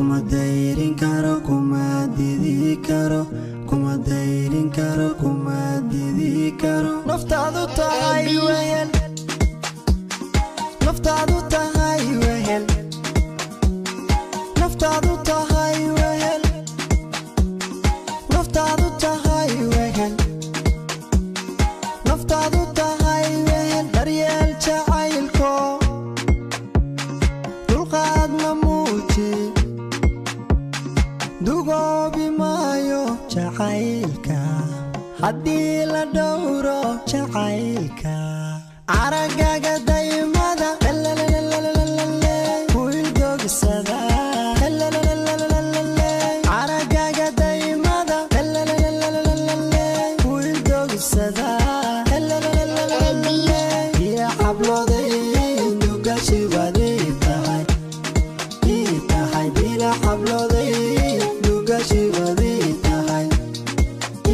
kuma dayrin karo kuma didi karo kuma dayrin karo kuma didi karo naftaadu tahay wehel naftaadu tahay wehel naftaadu tahay wehel naftaadu tahay wehel naftaadu tahay wehel daryeel jacaylko dulqaadna muuji dugoobi maayo jacaylka haddii la dhowro jacaylka araggaga daymada ku ildogsada araggaga daymada ku ildogsada iyo xablooday dugashibaday tahay ii tahay bila xablooday dugashibaday tahay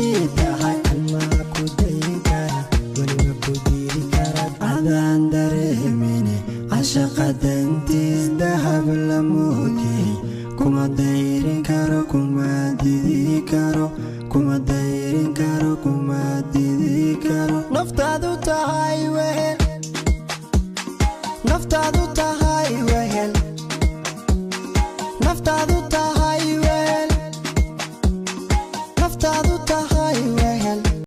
ii tahay almaa ku dayi kara weliba ku diiri kara adaan dareemine cashaqa dantiis dahab la muujiyey kuma dayrin karo kuma didi karo kuma dayrin karo kuma didi karo naftaadu tahay wehel naftaadu tahay